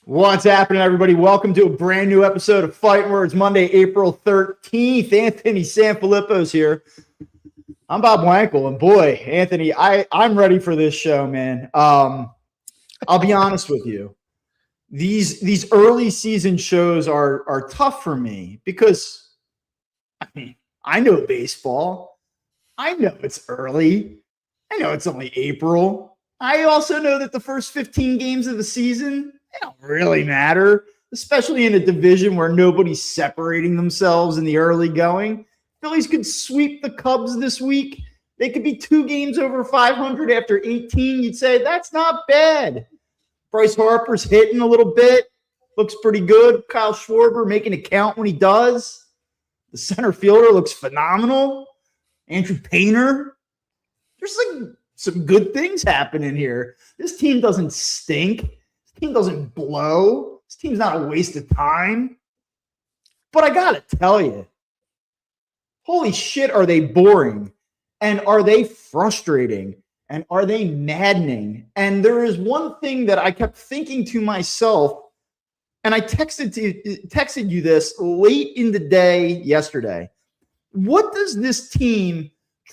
What's happening, everybody? Welcome to a brand new episode of Phillitin Words, Monday, April 13th. Anthony Sanfilippo's here. I'm Bob Wankel, and boy, Anthony, I'm ready for this show, man. I'll be honest with you. These early season shows are tough for me because, I know baseball. I know it's early. I know it's only April. I also know that the first 15 games of the season, they don't really matter, especially in a division where nobody's separating themselves in the early going. Phillies could sweep the Cubs this week. They could be 2 games over 500 after 18. You'd say, that's not bad. Bryce Harper's hitting a little bit. Looks pretty good. Kyle Schwarber making it count when he does. The center fielder looks phenomenal. Andrew Painter. There's some good things happening here. This team doesn't stink. This team doesn't blow. This team's not a waste of time. But I got to tell you, holy shit, are they boring? And are they frustrating? And are they maddening? And there is one thing that I kept thinking to myself, and I texted you this late in the day yesterday. What does this team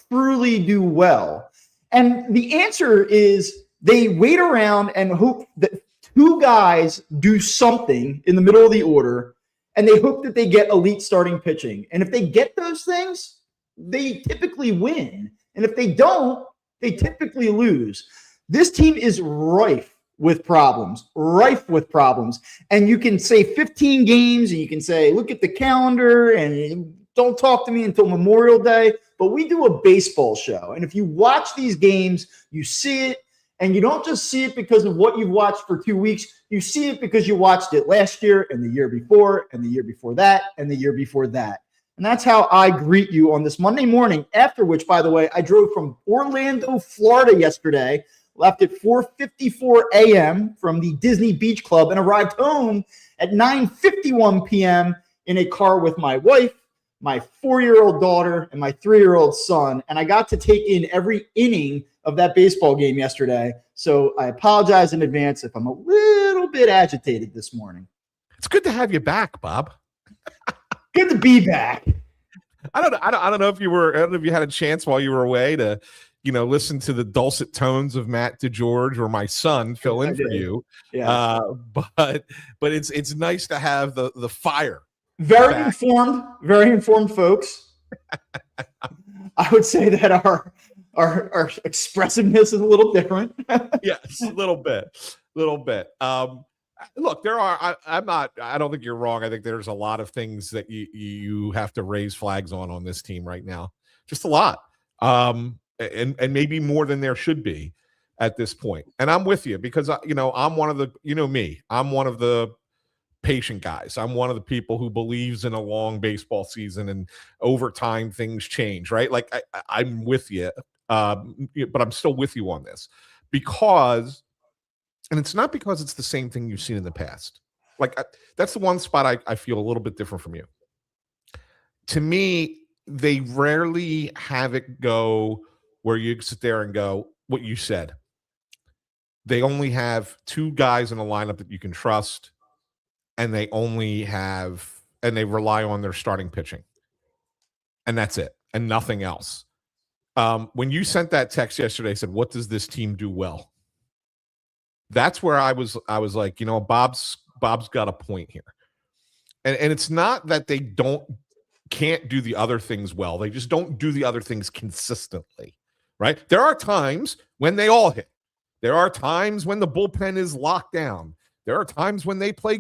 truly do well? And the answer is they wait around and hope that 2 guys do something in the middle of the order, and they hope that they get elite starting pitching. And if they get those things, they typically win. And if they don't, they typically lose. This team is rife with problems. And you can say 15 games, and you can say, look at the calendar, and don't talk to me until Memorial Day. But we do a baseball show. And if you watch these games, you see it. And you don't just see it because of what you've watched for 2 weeks. You see it because you watched it last year and the year before and the year before that and the year before that. And that's how I greet you on this Monday morning, after which, by the way, I drove from Orlando, Florida yesterday, left at 4:54 a.m. from the Disney Beach Club, and arrived home at 9:51 p.m. in a car with my wife, my 4-year-old daughter, and my 3-year-old son. And I got to take in every inning of that baseball game yesterday. So I apologize in advance if I'm a little bit agitated this morning. It's good to have you back, Bob. Good to be back. I don't know if you had a chance while you were away to, listen to the dulcet tones of Matt DeGeorge or my son fill in for you. Yeah. But it's nice to have the fire. Very back. informed folks. I would say that our expressiveness is a little different. Yes, a little bit. Look, I don't think you're wrong. I think there's a lot of things that you have to raise flags on this team right now. Just a lot. And maybe more than there should be at this point. And I'm with you because, I'm one of the, me, I'm one of the patient guys. I'm one of the people who believes in a long baseball season, and over time things change, right? Like I'm with you, but I'm still with you on this because, and it's not because it's the same thing you've seen in the past. Like that's the one spot I feel a little bit different from you. To me, they rarely have it go where you sit there and go, what you said. They only have 2 guys in a lineup that you can trust, and they rely on their starting pitching. And that's it, and nothing else. When you sent that text yesterday, said, what does this team do well? That's where I was like, Bob's got a point here. And it's not that they can't do the other things well. They just don't do the other things consistently, right? There are times when they all hit. There are times when the bullpen is locked down. There are times when they play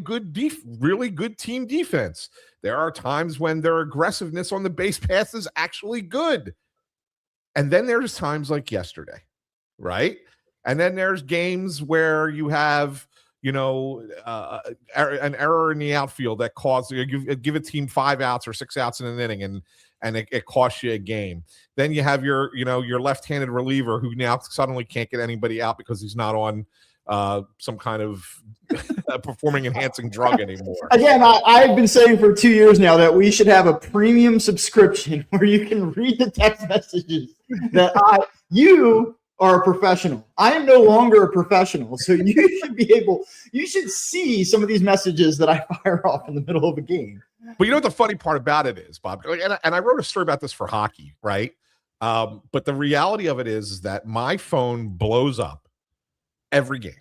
really good team defense. There are times when their aggressiveness on the base pass is actually good. And then there's times like yesterday, right? And then there's games where you have, an error in the outfield that causes you give a team 5 outs or 6 outs in an inning, and it costs you a game. Then you have your left-handed reliever who now suddenly can't get anybody out because he's not on some kind of performing enhancing drug anymore. Again, I've been saying for 2 years now that we should have a premium subscription where you can read the text messages that you are a professional. I am no longer a professional. So you should see some of these messages that I fire off in the middle of a game. But you know what the funny part about it is, Bob, and I wrote a story about this for hockey, right? But the reality of it is that my phone blows up every game,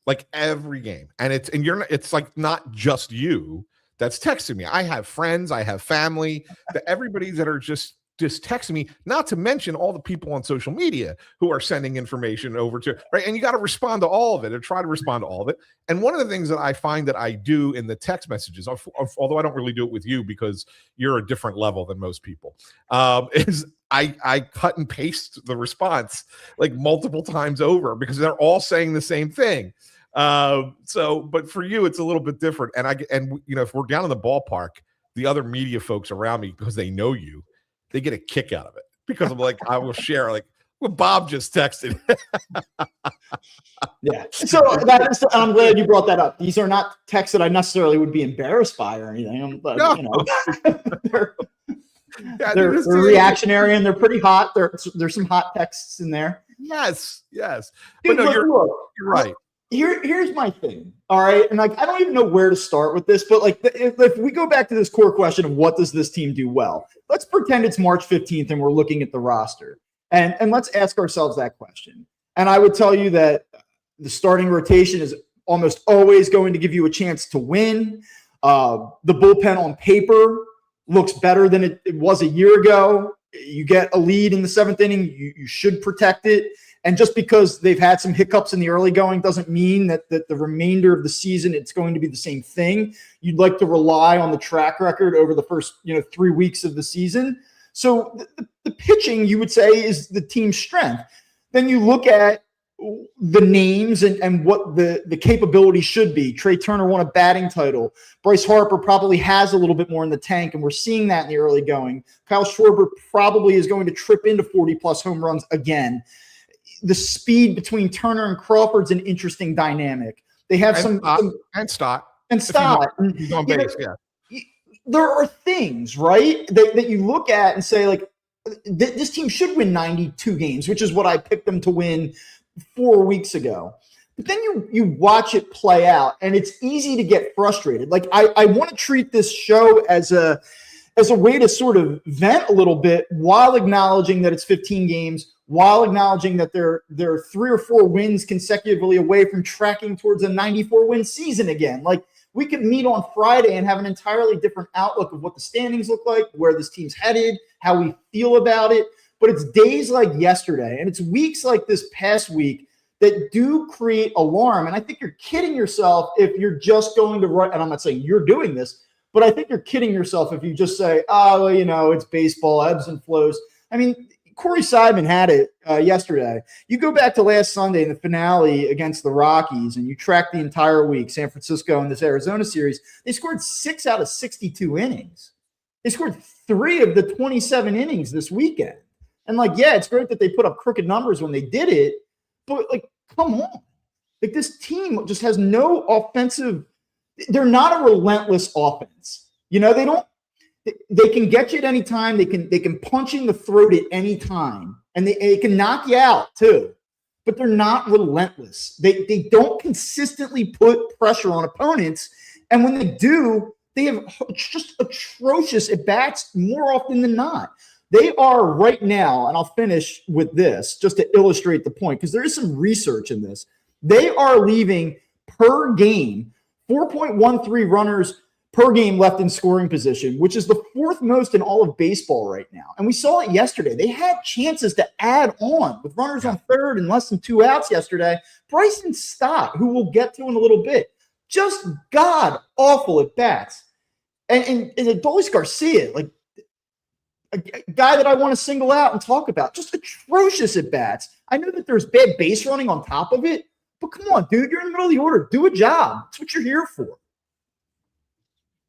like every game. And it's like not just you that's texting me. I have friends, I have family, everybody that are just texting me, not to mention all the people on social media who are sending information over to, right? And you got to respond to all of it or try to respond to all of it. And one of the things that I find that I do in the text messages, although I don't really do it with you because you're a different level than most people, is I cut and paste the response like multiple times over because they're all saying the same thing. But for you, it's a little bit different. And if we're down in the ballpark, the other media folks around me, because they know you, they get a kick out of it because I'm like, I will share like what Bob just texted. Yeah. So I'm glad you brought that up. These are not texts that I necessarily would be embarrassed by or anything. But, No. They're reactionary and they're pretty hot. There's some hot texts in there. Yes. Dude, but no, you're right. Here's my thing. All right. And like, I don't even know where to start with this, but like, if we go back to this core question of what does this team do well, let's pretend it's March 15th and we're looking at the roster and let's ask ourselves that question. And I would tell you that the starting rotation is almost always going to give you a chance to win. The bullpen on paper looks better than it was a year ago. You get a lead in the seventh inning, you should protect it. And just because they've had some hiccups in the early going doesn't mean that the remainder of the season it's going to be the same thing. You'd like to rely on the track record over the first 3 weeks of the season. So the pitching, you would say, is the team's strength. Then you look at the names and what the capability should be. Trey Turner won a batting title. Bryce Harper probably has a little bit more in the tank, and we're seeing that in the early going. Kyle Schwarber probably is going to trip into 40-plus home runs again. The speed between Turner and Crawford's an interesting dynamic. They have Stott. He's on base, yeah. There are things, right, that you look at and say, like, this team should win 92 games, which is what I picked them to win 4 weeks ago. But then you watch it play out, and it's easy to get frustrated. Like, I want to treat this show as a way to sort of vent a little bit while acknowledging that it's 15 games, while acknowledging that they're 3 or 4 wins consecutively away from tracking towards a 94-win season again. Like, we could meet on Friday and have an entirely different outlook of what the standings look like, where this team's headed, how we feel about it. But it's days like yesterday, and it's weeks like this past week that do create alarm. And I think you're kidding yourself if you're just going to run, and I'm not saying you're doing this, but I think you're kidding yourself if you just say, oh, well, it's baseball, ebbs and flows. I mean, Corey Seidman had it yesterday. You go back to last Sunday in the finale against the Rockies, and you track the entire week, San Francisco in this Arizona series, they scored 6 out of 62 innings. They scored 3 of the 27 innings this weekend. And, like, yeah, it's great that they put up crooked numbers when they did it, but, like, come on. Like, this team just has no offensive – they're not a relentless offense. They can get you at any time. They can punch in the throat at any time, and they can knock you out too. But they're not relentless. They don't consistently put pressure on opponents, and when they do, they have just atrocious at bats more often than not. They are right now, and I'll finish with this just to illustrate the point because there is some research in this. They are leaving per game 4.13 runners per game left in scoring position, which is the 4th most in all of baseball right now. And we saw it yesterday. They had chances to add on with runners on third and less than 2 outs yesterday. Bryson Stott, who we'll get to in a little bit, just god awful at bats. And Adolis Garcia, like a guy that I want to single out and talk about, just atrocious at bats. I know that there's bad base running on top of it, but come on, dude, you're in the middle of the order. Do a job. That's what you're here for.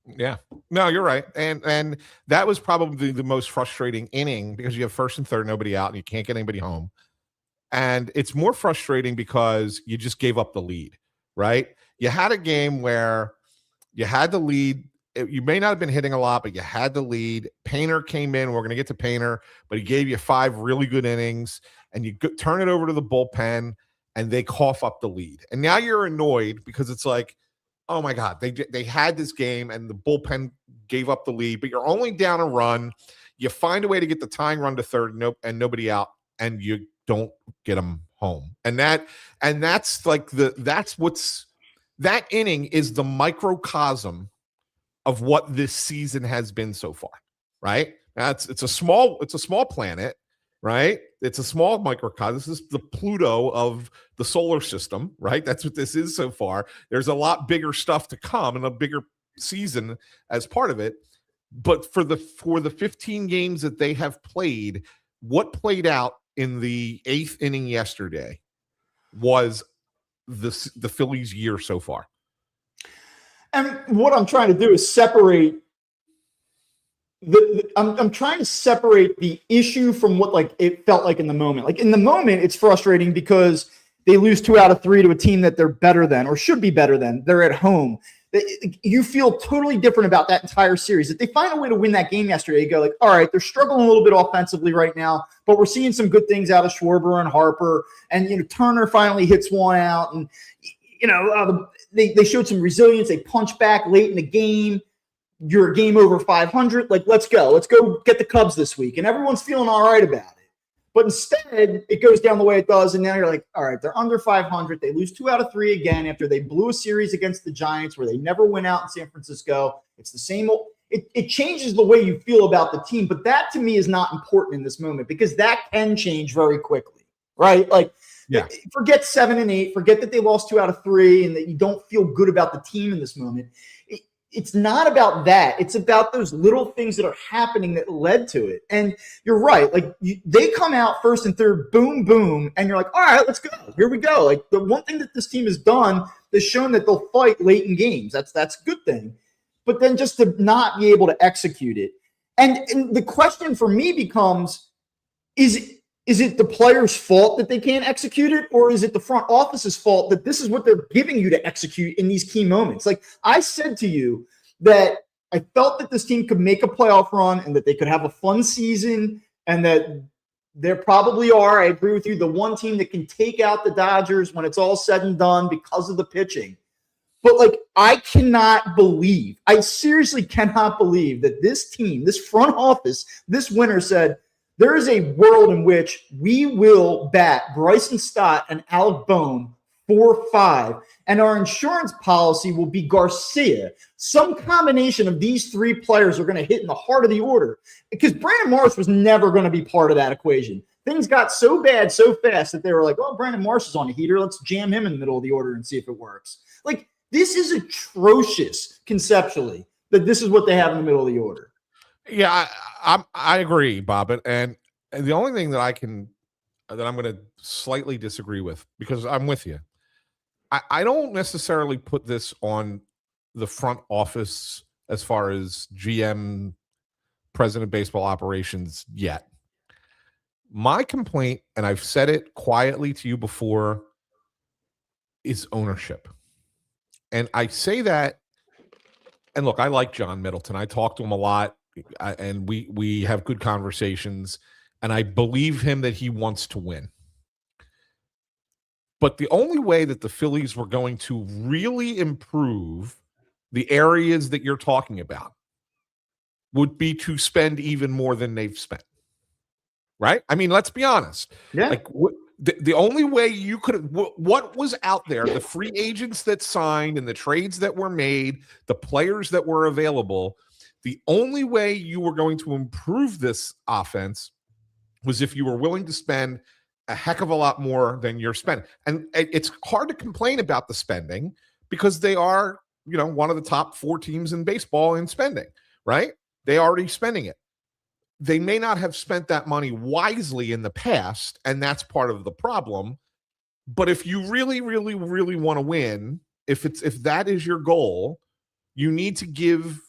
Yeah, no, you're right. And that was probably the most frustrating inning because you have first and third, nobody out, and you can't get anybody home. And it's more frustrating because you just gave up the lead, right? You had a game where you had the lead you may not have been hitting a lot, but you had the lead. Painter came in. We're going to get to Painter, but he gave you 5 really good innings, and you turn it over to the bullpen, and they cough up the lead. And now you're annoyed because it's like, oh my God, they had this game, and the bullpen gave up the lead, but you're only down a run. You find a way to get the tying run to third, and nobody out, and you don't get them home. And that's like that inning is the microcosm of what this season has been so far, right? Now it's a small planet, right? It's a small microcosm. This is the Pluto of the solar system, right? That's what this is so far. There's a lot bigger stuff to come and a bigger season as part of it. But for the 15 games that they have played, what played out in the 8th inning yesterday was the Phillies' year so far. And what I'm trying to do is separate I'm trying to separate the issue from what like it felt like in the moment. Like in the moment, it's frustrating because they lose 2 out of 3 to a team that they're better than or should be better than. They're at home. You feel totally different about that entire series. If they find a way to win that game yesterday, you go like, all right, they're struggling a little bit offensively right now, but we're seeing some good things out of Schwarber and Harper, and Turner finally hits one out, and they showed some resilience. They punched back late in the game. You're a game over 500. Like, let's go get the Cubs this week, and everyone's feeling all right about it. But instead, it goes down the way it does, and now you're like, all right, they're under 500. They lose 2 out of 3 again after they blew a series against the Giants where they never went out in San Francisco. It's the same old – it changes the way you feel about the team, but that to me is not important in this moment because that can change very quickly, right? Like, yeah. Forget 7 and 8. Forget that they lost 2 out of 3 and that you don't feel good about the team in this moment. It's not about that. It's about those little things that are happening that led to it. And you're right. Like they come out first and third, boom, boom. And you're like, all right, let's go. Here we go. Like the one thing that this team has done is shown that they'll fight late in games. That's a good thing. But then just to not be able to execute it. And the question for me becomes, is it the players' fault that they can't execute it, or is it the front office's fault that this is what they're giving you to execute in these key moments? Like I said to you that I felt that this team could make a playoff run and that they could have a fun season and that there probably are, I agree with you, the one team that can take out the Dodgers when it's all said and done because of the pitching. But like, I seriously cannot believe that this team, this front office, this winner said, there is a world in which we will bat Bryson Stott and Alec Bohm 4-5, and our insurance policy will be Garcia. Some combination of these 3 players are going to hit in the heart of the order because Brandon Marsh was never going to be part of that equation. Things got so bad so fast that they were like, oh, Brandon Marsh is on a heater. Let's jam him in the middle of the order and see if it works. Like, this is atrocious conceptually that this is what they have in the middle of the order. Yeah, I agree, Bob. And the only thing that I'm going to slightly disagree with, because I'm with you, I don't necessarily put this on the front office as far as GM, president of baseball operations yet. My complaint, and I've said it quietly to you before, is ownership. And I say that, and look, I like John Middleton. I talk to him a lot. And we have good conversations, and I believe him that he wants to win. But the only way that the Phillies were going to really improve the areas that you're talking about would be to spend even more than they've spent. Right? I mean, let's be honest. Yeah. Like the only way you could, what was out there, the free agents that signed and the trades that were made, the players that were available, the only way you were going to improve this offense was if you were willing to spend a heck of a lot more than you're spending. And it's hard to complain about the spending because they are, one of the top 4 teams in baseball in spending, right? They are already spending it. They may not have spent that money wisely in the past, and that's part of the problem. But if you really, really, really want to win, if that is your goal, you need to give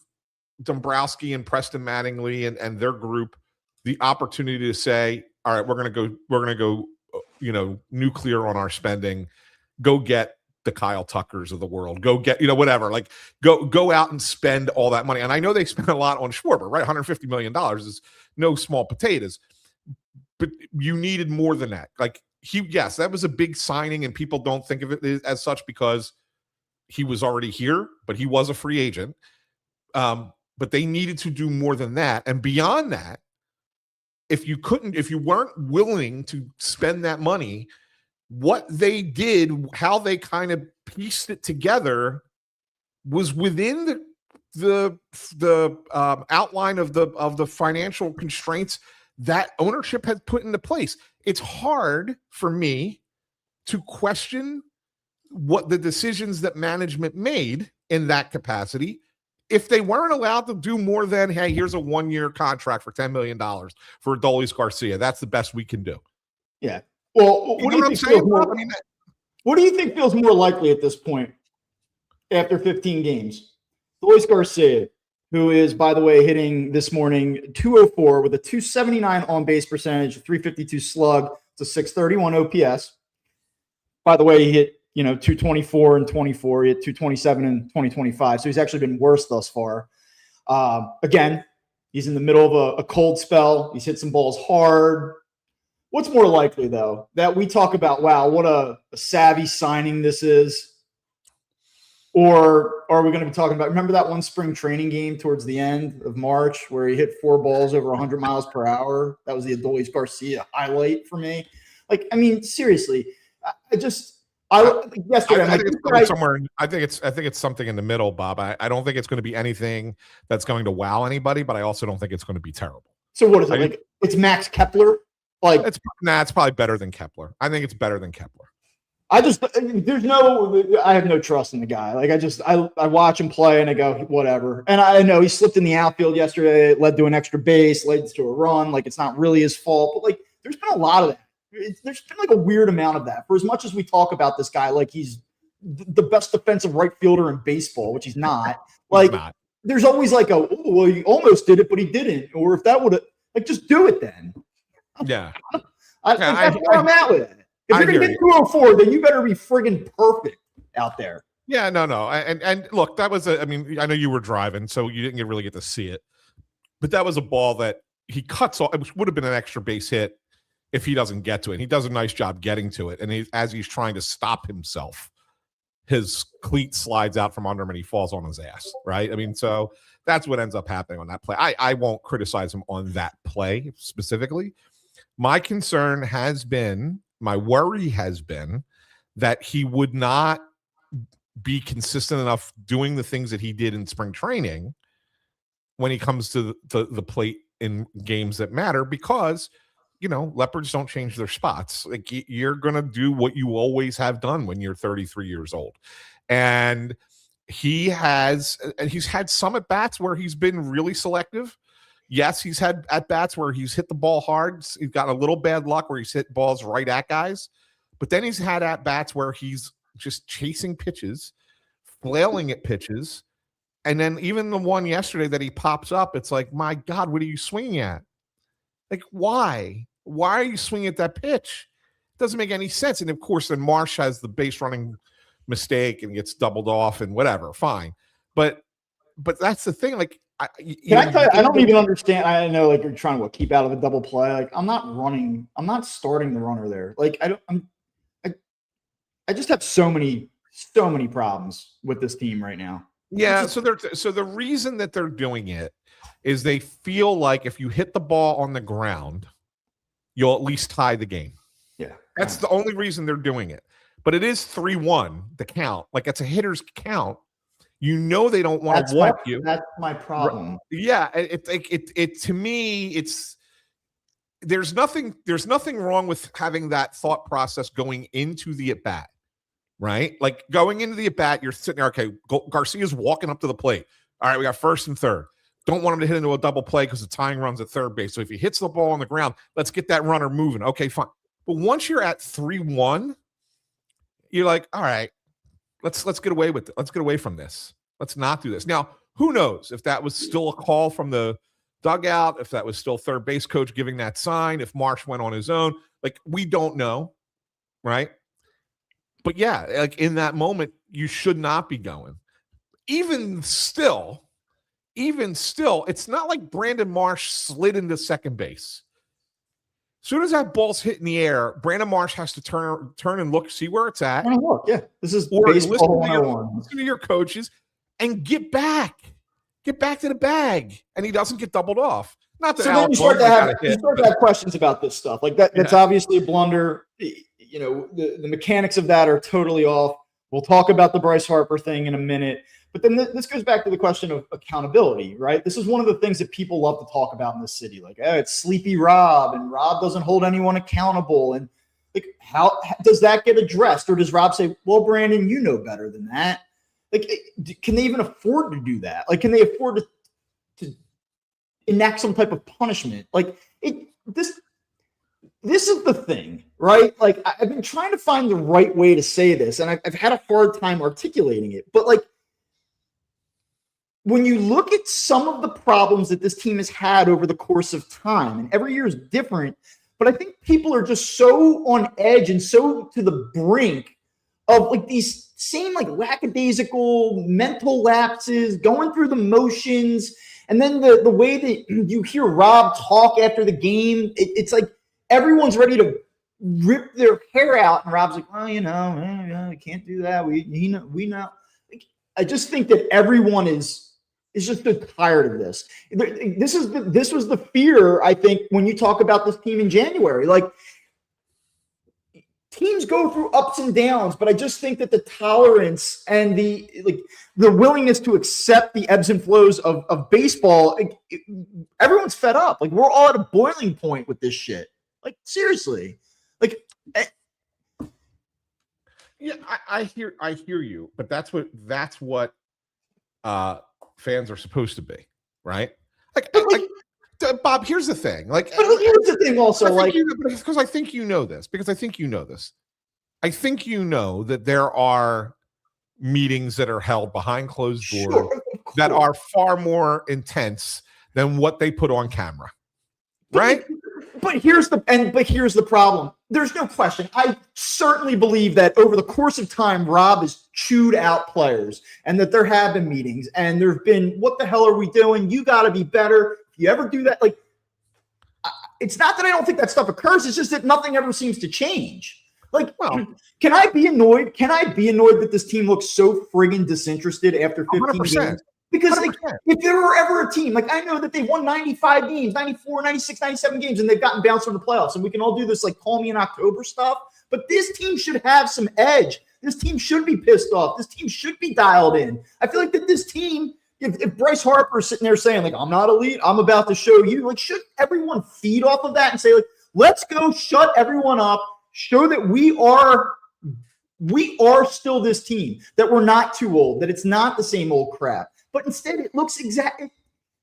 Dombrowski and Preston Mattingly and their group the opportunity to say, all right, we're going to go, nuclear on our spending, go get the Kyle Tuckers of the world. Go get, whatever. Like go out and spend all that money. And I know they spent a lot on Schwarber, right? $150 million is no small potatoes. But you needed more than that. Like yes, that was a big signing, and people don't think of it as such because he was already here, but he was a free agent. But they needed to do more than that. And beyond that, if you weren't willing to spend that money, what they did, how they kind of pieced it together was within the outline of the financial constraints that ownership had put into place. It's hard for me to question what the decisions that management made in that capacity if they weren't allowed to do more than, hey, here's a 1-year contract for $10 million for Adolis Garcia. That's the best we can do. Yeah. Well, what do you think feels more likely at this point after 15 games? Adolis Garcia, who is, by the way, hitting this morning 204 with a 279 on base percentage, 352 slug, to 631 OPS. By the way, he hit 224 and 24. He hit 227 in 2025. So he's actually been worse thus far. Again, he's in the middle of a cold spell. He's hit some balls hard. What's more likely, though, that we talk about, wow, what a savvy signing this is? Or are we going to be talking about, remember that one spring training game towards the end of March where he hit 4 balls over 100 miles per hour? That was the Adolis Garcia highlight for me. Like, I mean, seriously, I think it's something in the middle, Bob. I don't think it's going to be anything that's going to wow anybody, but I also don't think it's going to be terrible. So what is it? Like, it's Max Kepler? Like, it's probably better than Kepler. I think it's better than Kepler. I have no trust in the guy. Like, I watch him play and I go, whatever. And I know he slipped in the outfield yesterday. It led to an extra base, led to a run. Like, it's not really his fault, but like, there's been a lot of that. There's been like a weird amount of that. For as much as we talk about this guy like he's the best defensive right fielder in baseball, which he's not. Like, there's always like he almost did it, but he didn't. Or if that would have, like, just do it then. Yeah. That's where I'm at with it. If you're going to get 204, then you better be friggin' perfect out there. Yeah, no. And look, that was I know you were driving, so you didn't really get to see it. But that was a ball that he cuts off. It would have been an extra base hit if he doesn't get to it. He does a nice job getting to it. And as he's trying to stop himself, his cleat slides out from under him and he falls on his ass, right? I mean, so that's what ends up happening on that play. I won't criticize him on that play specifically. My worry has been that he would not be consistent enough doing the things that he did in spring training when he comes to the plate in games that matter, because leopards don't change their spots. Like, you're going to do what you always have done when you're 33 years old. And he's had some at bats where he's been really selective. Yes, he's had at bats where he's hit the ball hard. He's got a little bad luck where he's hit balls right at guys. But then he's had at bats where he's just chasing pitches, flailing at pitches. And then even the one yesterday that he pops up, it's like, my God, what are you swinging at? Like, why? Why are you swinging at that pitch? It doesn't make any sense. And of course, then Marsh has the base running mistake and gets doubled off and whatever. Fine. But that's the thing. Like, I don't even understand. I know, like, you're trying to keep out of a double play. Like, I'm not starting the runner there. Like, I just have so many problems with this team right now. Yeah. So the reason that they're doing it is they feel like if you hit the ball on the ground, you'll at least tie the game. Yeah. That's the only reason they're doing it. But it is 3-1, the count. Like, it's a hitter's count. They don't want to walk you. That's my problem. Yeah. It to me, it's there's nothing wrong with having that thought process going into the at bat, right? Like, going into the at bat, you're sitting there, okay, Garcia's walking up to the plate. All right, we got first and third. Don't want him to hit into a double play because the tying runs at third base. So if he hits the ball on the ground, let's get that runner moving. Okay, fine. But once you're at 3-1, you're like, all right, let's get away with it. Let's get away from this. Let's not do this. Now, who knows if that was still a call from the dugout, if that was still third base coach giving that sign, if Marsh went on his own. Like, we don't know, right? But yeah, like in that moment, you should not be going. Even still, it's not like Brandon Marsh slid into second base. As soon as that ball's hit in the air, Brandon Marsh has to turn and look, see where it's at. Look, yeah, this is or baseball 101. Listen to your coaches and get back to the bag, and he doesn't get doubled off. Not that so then you start to have questions about this stuff. Like that. That's obviously a blunder. You know, the mechanics of that are totally off. We'll talk about the Bryce Harper thing in a minute. But then this goes back to the question of accountability, right? This is one of the things that people love to talk about in this city. Like, oh, it's Sleepy Rob, and Rob doesn't hold anyone accountable. And like, how does that get addressed? Or does Rob say, well, Brandon, you know better than that? Like, can they even afford to do that? Like, can they afford to enact some type of punishment? Like, this is the thing, right? Like, I've been trying to find the right way to say this, and I've had a hard time articulating it. But like, when you look at some of the problems that this team has had over the course of time, and every year is different, but I think people are just so on edge and so to the brink of like these same like lackadaisical mental lapses, going through the motions, and then the way that you hear Rob talk after the game, it's like everyone's ready to rip their hair out, and Rob's like, well, you know, we can't do that. We know. Like, I just think that everyone is just so tired of this. This was the fear, I think, when you talk about this team in January. Like, teams go through ups and downs, but I just think that the tolerance and the willingness to accept the ebbs and flows of baseball, everyone's fed up. Like, we're all at a boiling point with this shit. Like, seriously. Like, yeah, I hear you, but that's what fans are supposed to be, right? Like Bob, here's the thing. Like, but here's the thing also, because I think you know this. I think you know that there are meetings that are held behind closed doors that are far more intense than what they put on camera, right? But here's the problem. There's no question. I certainly believe that over the course of time, Rob has chewed out players, and that there have been meetings, and there have been, what the hell are we doing? You got to be better. If you ever do that, like, it's not that I don't think that stuff occurs. It's just that nothing ever seems to change. Like, well, can I be annoyed? Can I be annoyed that this team looks so friggin' disinterested after 15 100%. games? Because like, if there were ever a team, like, I know that they won 95 games, 94, 96, 97 games, and they've gotten bounced from the playoffs, and we can all do this like call me in October stuff, but this team should have some edge. This team should be pissed off. This team should be dialed in. I feel like that this team, if Bryce Harper is sitting there saying like, I'm not elite, I'm about to show you, like, should everyone feed off of that and say like, let's go shut everyone up, show that we are still this team, that we're not too old, that it's not the same old crap. But instead, it looks exactly.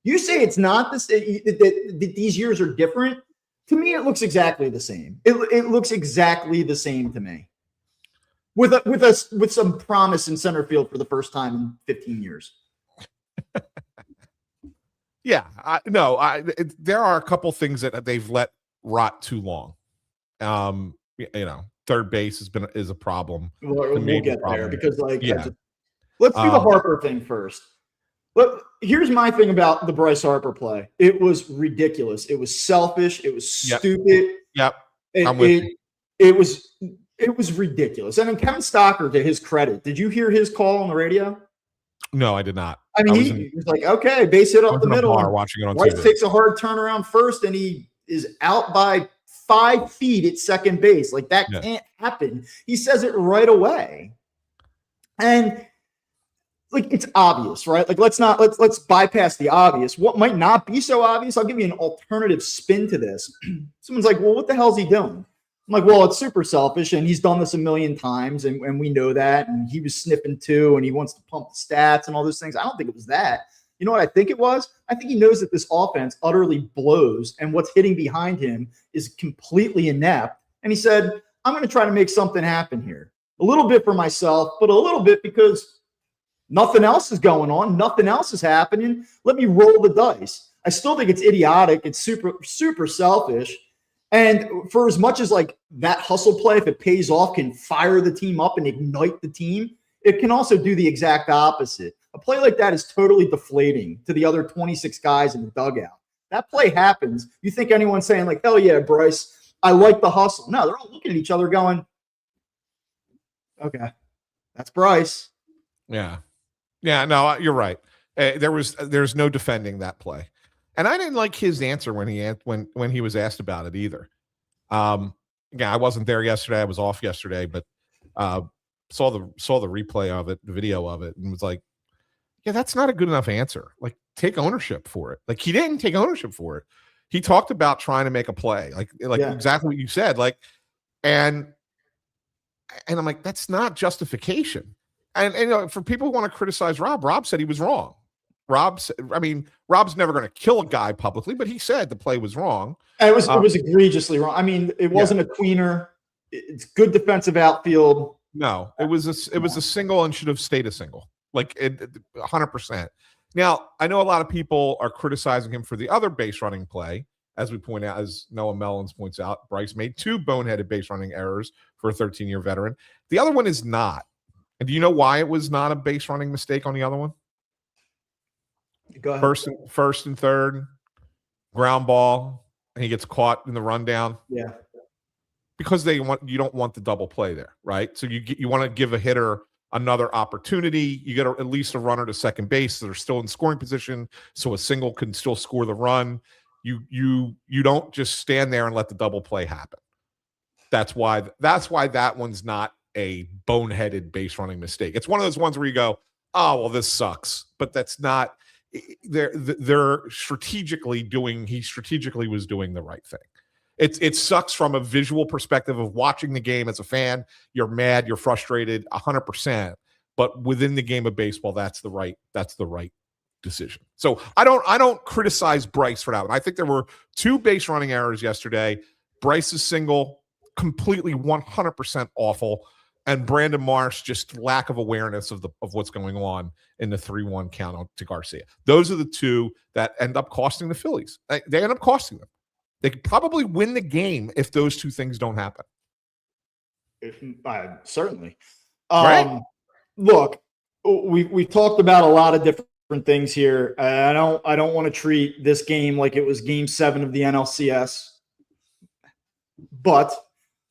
You say it's not this. That these years are different. To me, it looks exactly the same. It looks exactly the same to me. With some promise in center field for the first time in 15 years. Yeah, there are a couple things that they've let rot too long. Third base is a problem. We'll get there because let's do the Harper thing first. But here's my thing about the Bryce Harper play. It was ridiculous. It was selfish. It was stupid. Yep. I'm with you. It was ridiculous. And then Kevin Stocker, to his credit, did you hear his call on the radio? No, I did not. I mean, he was like, okay, base hit up the middle. Watching it on White TV. takes a hard turnaround first, and he is out by 5 feet at second base. Like, that can't happen. He says it right away. And like, it's obvious, right? Like, let's bypass the obvious. What might not be so obvious, I'll give you an alternative spin to this. Someone's like, well, what the hell is he doing? I'm like, well, it's super selfish, and he's done this a million times, and we know that, and he was sniffing too, and he wants to pump the stats and all those things. I don't think it was that. You know what I think it was? I think he knows that this offense utterly blows, and what's hitting behind him is completely inept. And he said, I'm going to try to make something happen here. A little bit for myself, but a little bit because nothing else is going on. Nothing else is happening. Let me roll the dice. I still think it's idiotic. It's super, super selfish. And for as much as like that hustle play, if it pays off, can fire the team up and ignite the team, it can also do the exact opposite. A play like that is totally deflating to the other 26 guys in the dugout. That play happens. You think anyone's saying like, hell yeah, Bryce, I like the hustle. No, they're all looking at each other going, okay, that's Bryce. Yeah. Yeah, no, you're right. There's no defending that play. And I didn't like his answer when he was asked about it either. Yeah, I wasn't there yesterday. I was off yesterday, but saw the replay of it, the video of it, and was like, yeah, that's not a good enough answer. Like, take ownership for it. Like, he didn't take ownership for it. He talked about trying to make a play, like exactly what you said. Like, and I'm like, that's not justification. And you know, for people who want to criticize Rob said he was wrong. Rob's never going to kill a guy publicly, but he said the play was wrong. It was egregiously wrong. I mean, it wasn't a tweener. It's good defensive outfield. No, it was a single and should have stayed a single. Like 100%. Now, I know a lot of people are criticizing him for the other base running play. As we point out, as Noah Mellons points out, Bryce made 2 boneheaded base running errors for a 13-year veteran. The other one is not. And do you know why it was not a base running mistake on the other one? Go ahead. First and third, ground ball, and he gets caught in the rundown. Yeah. Because you don't want the double play there, right? So you want to give a hitter another opportunity. You get at least a runner to second base so they're still in scoring position, so a single can still score the run. You don't just stand there and let the double play happen. That's why that one's not a boneheaded base running mistake. It's one of those ones where you go, oh well, this sucks, but that's not. They're strategically he strategically was doing the right thing. It sucks from a visual perspective of watching the game as a fan. You're mad, you're frustrated, 100%. But within the game of baseball, that's the right decision. So I don't criticize Bryce for that one. I think there were 2 base running errors yesterday. Bryce's single, completely 100% awful, and Brandon Marsh just lack of awareness of what's going on in the 3-1 count to Garcia. Those are the 2 that end up costing the Phillies. They end up costing them. They could probably win the game if those 2 things don't happen. Certainly. Right? Look, we talked about a lot of different things here. I don't want to treat this game like it was Game 7 of the NLCS, but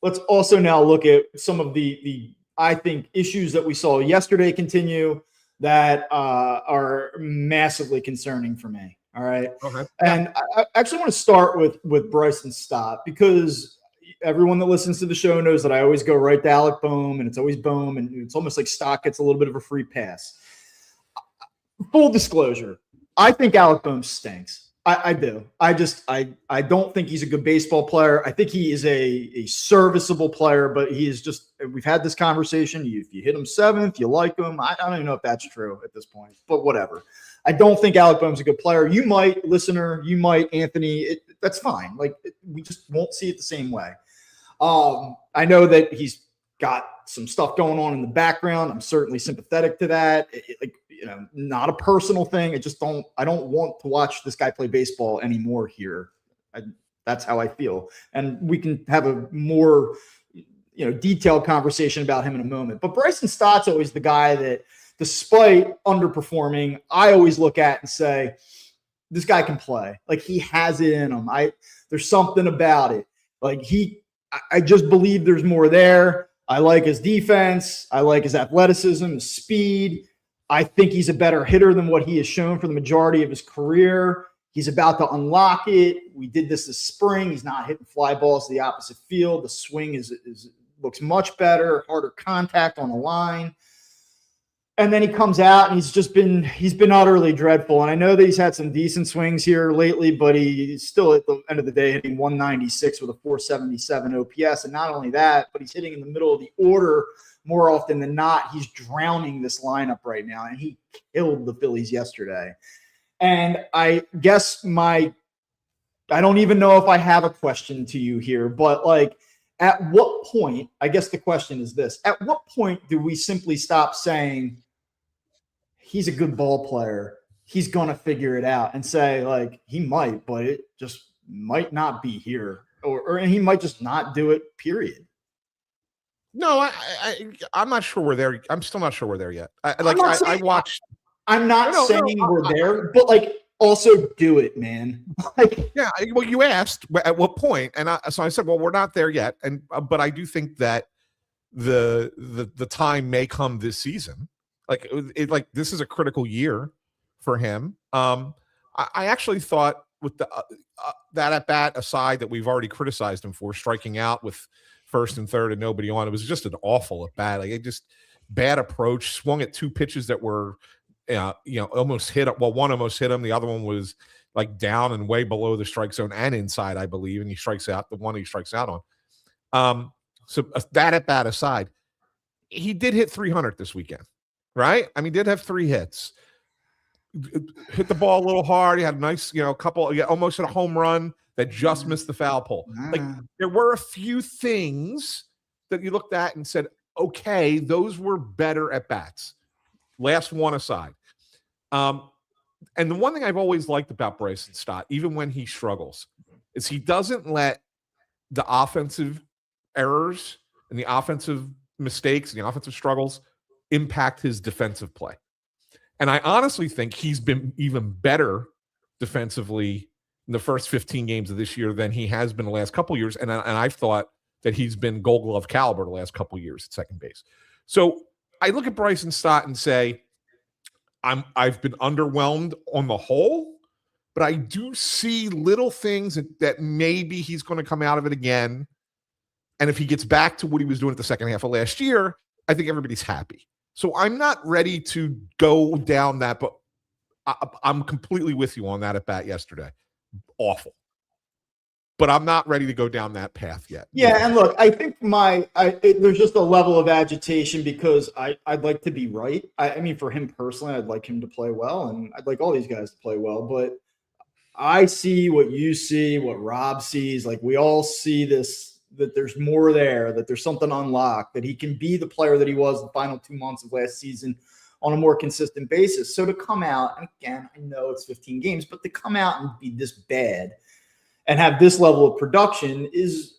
let's also now look at some of the I think issues that we saw yesterday continue that are massively concerning for me. All right. Okay. And I actually want to start with Bryson Stott, because everyone that listens to the show knows that I always go right to Alec Bohm, and it's always Bohm, and it's almost like Stott gets a little bit of a free pass. Full disclosure, I think Alec Bohm stinks. I do. I don't think he's a good baseball player. I think he is a serviceable player, but he is just, we've had this conversation. If you hit him 7th, you like him. I don't even know if that's true at this point, but whatever. I don't think Alec Bohm's a good player. You might, listener, you might, Anthony. That's fine. Like, we just won't see it the same way. I know that he's got some stuff going on in the background. I'm certainly sympathetic to that. Not a personal thing. I don't want to watch this guy play baseball anymore here. That's how I feel. And we can have a more, detailed conversation about him in a moment. But Bryson Stott's always the guy that, despite underperforming, I always look at and say, this guy can play. Like, he has it in him. There's something about it. Like, I just believe there's more there. I like his defense. I like his athleticism, his speed. I think he's a better hitter than what he has shown for the majority of his career. He's about to unlock it. We did this spring. He's not hitting fly balls to the opposite field. The swing looks much better, harder contact on the line. And then he comes out and he's been utterly dreadful. And I know that he's had some decent swings here lately, but he's still at the end of the day hitting 196 with a 477 OPS. And not only that, but he's hitting in the middle of the order more often than not. He's drowning this lineup right now, and he killed the Phillies yesterday. And I guess I don't even know if I have a question to you here, but like, at what point, I guess the question is this, at what point do we simply stop saying, he's a good ball player, he's going to figure it out, and say, like, he might, but it just might not be here or he might just not do it, period. No, I'm not sure we're there. I'm still not sure we're there yet. I watched. I'm not saying we're there, but like also do it, man. Like, yeah. Well, you asked at what point, and so I said, well, we're not there yet, and but I do think that the time may come this season. Like this is a critical year for him. I actually thought with that at bat aside that we've already criticized him for striking out with first and third and nobody on, it was just an awful at bat. Like it just bad approach. Swung at 2 pitches that were, almost hit. Well, one almost hit him. The other one was like down and way below the strike zone and inside, I believe. And he strikes out the one he strikes out on. So that at bat aside, he did hit 300 this weekend, right? I mean, did have 3 hits. Hit the ball a little hard. He had a nice, couple. He almost hit a home run that just missed the foul pole. Like there were a few things that you looked at and said, okay, those were better at bats. Last one aside. And the one thing I've always liked about Bryson Stott, even when he struggles, is he doesn't let the offensive errors and the offensive mistakes and the offensive struggles impact his defensive play. And I honestly think he's been even better defensively in the first 15 games of this year than he has been the last couple of years. And I've thought that he's been Gold Glove caliber the last couple of years at second base. So I look at Bryson Stott and say, I've been underwhelmed on the whole, but I do see little things that maybe he's going to come out of it again. And if he gets back to what he was doing at the second half of last year, I think everybody's happy. So I'm not ready to go down that, but I'm completely with you on that at bat yesterday. Awful. But I'm not ready to go down that path yet. Yeah, and look, I think there's just a level of agitation because I'd like to be right. I mean, for him personally, I'd like him to play well, and I'd like all these guys to play well. But I see what you see, what Rob sees. Like we all see this, that there's more there, that there's something unlocked, that he can be the player that he was the final 2 months of last season on a more consistent basis. So to come out, and again, I know it's 15 games, but to come out and be this bad and have this level of production is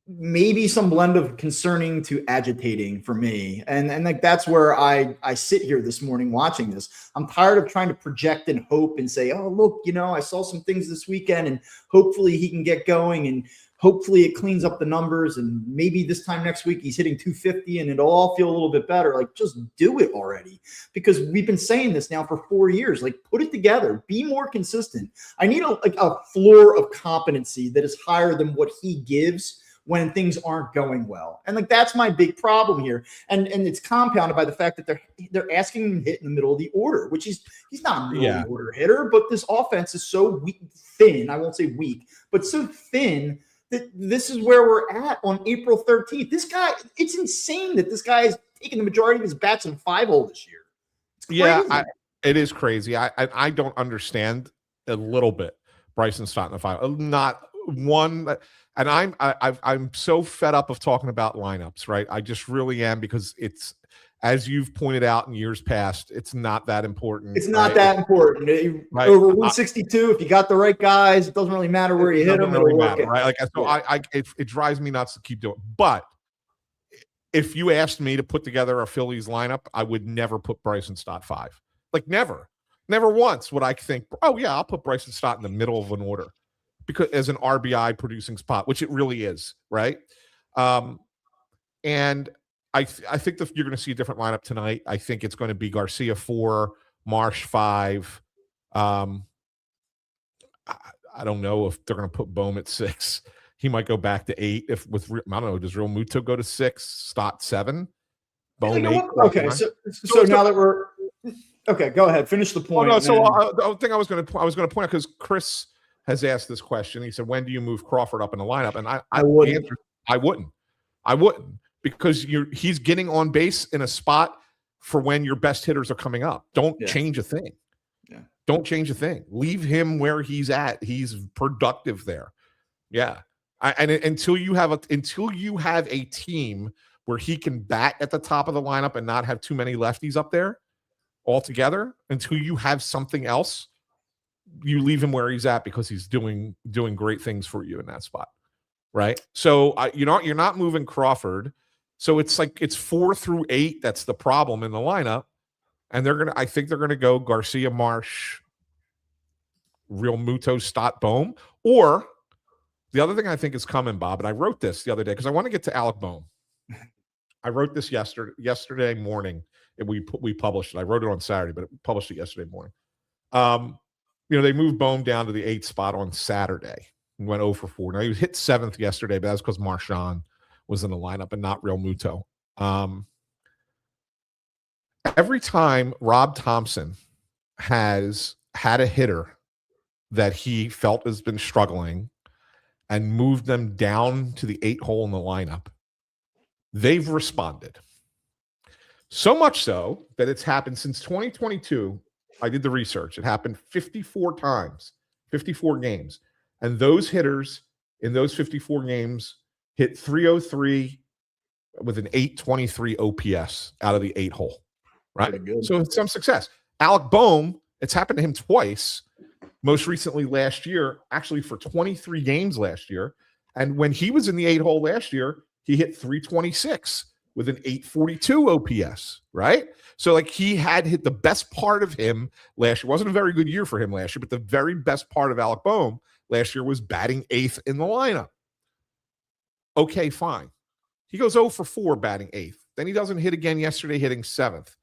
maybe some blend of concerning to agitating for me. And like that's where I sit here this morning watching this. I'm tired of trying to project and hope and say, oh, look, I saw some things this weekend and hopefully he can get going and hopefully it cleans up the numbers and maybe this time next week he's hitting 250 and it'll all feel a little bit better. Like just do it already, because we've been saying this now for 4 years. Like put it together, be more consistent. I need a floor of competency that is higher than what he gives when things aren't going well. And like that's my big problem here. And it's compounded by the fact that they're asking him to hit in the middle of the order, which he's not a middle of the order hitter, but this offense is so thin. I won't say weak, but so thin that this is where we're at on April 13th. This guy, it's insane that this guy is taking the majority of his bats in 5-hole this year. Yeah, it is crazy. I don't understand a little bit Bryson Stott in the 5. Not one. And I'm so fed up of talking about lineups, right? I just really am, because it's, as you've pointed out in years past, it's not that important. It's not that important. Right? Over 162, if you got the right guys, it doesn't really matter where you hit them. Really matter, right? Like so, it drives me nuts to keep doing. But if you asked me to put together a Phillies lineup, I would never put Bryson Stott 5. Like never once would I think, oh yeah, I'll put Bryson Stott in the middle of an order, because as an RBI producing spot, which it really is, right? And I think that you're going to see a different lineup tonight. I think it's going to be Garcia 4, Marsh 5. I don't know if they're going to put Bohm at 6. He might go back to 8. I don't know. Does Real Muto go to 6? Stott 7. Bohm 8. Okay, so now that we're okay, go ahead. Finish the point. Oh, no, so the thing I was going to point out, because Chris has asked this question. He said, "When do you move Crawford up in the lineup?" And I wouldn't. Because he's getting on base in a spot for when your best hitters are coming up. Don't change a thing. Yeah. Don't change a thing. Leave him where he's at. He's productive there. Yeah. Until you have a team where he can bat at the top of the lineup and not have too many lefties up there altogether, until you have something else, you leave him where he's at because he's doing great things for you in that spot, right? So you're not moving Crawford. So it's like it's 4 through 8. That's the problem in the lineup. And I think they're gonna go Garcia, Marsh, Real Muto, Stott, Bohm. Or the other thing I think is coming, Bob, and I wrote this the other day because I want to get to Alec Bohm. I wrote this yesterday morning, and we published it. I wrote it on Saturday, but published it yesterday morning. They moved Bohm down to the 8th spot on Saturday and went 0 for 4. Now he was hit 7th yesterday, but that's because Marchand was in the lineup and not Real Muto. Every time Rob Thompson has had a hitter that he felt has been struggling and moved them down to the 8 hole in the lineup, they've responded. So much so that it's happened since 2022. I did the research. It happened 54 times, 54 games. And those hitters in those 54 games hit 303 with an 823 OPS out of the 8 hole. Right? So it's some success. Alec Bohm, it's happened to him twice, most recently last year, actually for 23 games last year. And when he was in the 8 hole last year, he hit 326 with an 842 OPS, right? So like he had hit the best part of him last year. It wasn't a very good year for him last year, but the very best part of Alec Bohm last year was batting 8th in the lineup. Okay, fine. He goes 0 for 4 batting 8th. Then he doesn't hit again yesterday, hitting 7th.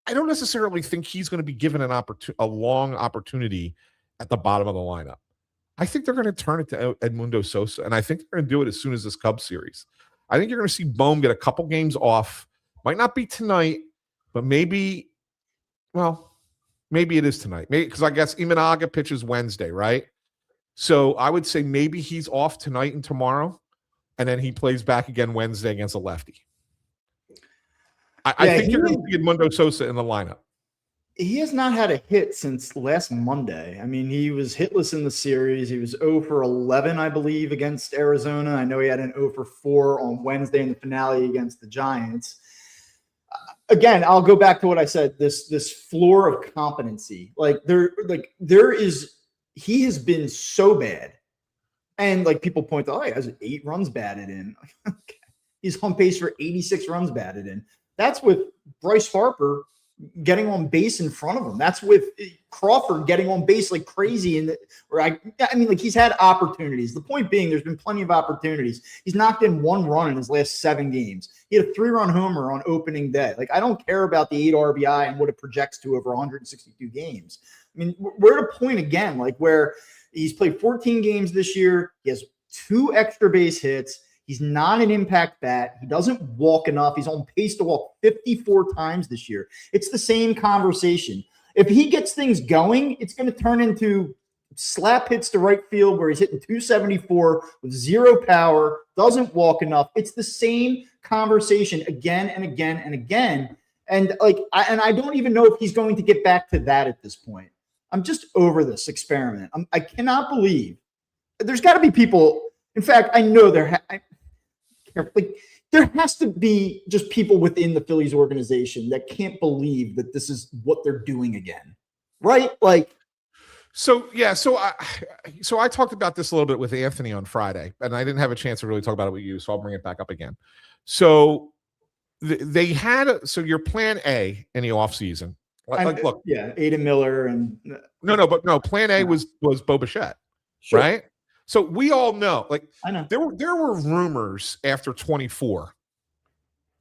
I don't necessarily think he's going to be given a long opportunity at the bottom of the lineup. I think they're going to turn it to Edmundo Sosa, and I think they're going to do it as soon as this Cubs series. I think you're going to see Bohm get a couple games off. Might not be tonight, but maybe it is tonight. Maybe because I guess Imanaga pitches Wednesday, right? So I would say maybe he's off tonight and tomorrow, and then he plays back again Wednesday against a lefty. I think you're going to see Edmundo Sosa in the lineup. He has not had a hit since last Monday. I mean, he was hitless in the series. He was 0 for 11, I believe, against Arizona. I know he had an 0 for 4 on Wednesday in the finale against the Giants. Again, I'll go back to what I said. This floor of competency, he has been so bad, and like people point to, he has 8 runs batted in. He's on pace for 86 runs batted in. That's with Bryce Harper getting on base in front of him. That's with Crawford getting on base like crazy. He's had opportunities. The point being, there's been plenty of opportunities. He's knocked in 1 run in his last 7 games. He had a 3-run homer on opening day. Like, I don't care about the 8 RBI and what it projects to over 162 games. I mean, we're at a point again, like where he's played 14 games this year. He has 2 extra base hits. He's not an impact bat. He doesn't walk enough. He's on pace to walk 54 times this year. It's the same conversation. If he gets things going, it's going to turn into slap hits to right field where he's hitting 274 with 0 power, doesn't walk enough. It's the same conversation again and again and again. And I don't even know if he's going to get back to that at this point. I'm just over this experiment. I cannot believe there's got to be people. In fact, I know there has to be just people within the Phillies organization that can't believe that this is what they're doing again, right? So I talked about this a little bit with Anthony on Friday, and I didn't have a chance to really talk about it with you, so I'll bring it back up again. So they had your plan A in the offseason. Look, Aiden Miller and plan A was Bo Bichette, sure. Right? So we all know, I know there were rumors after 24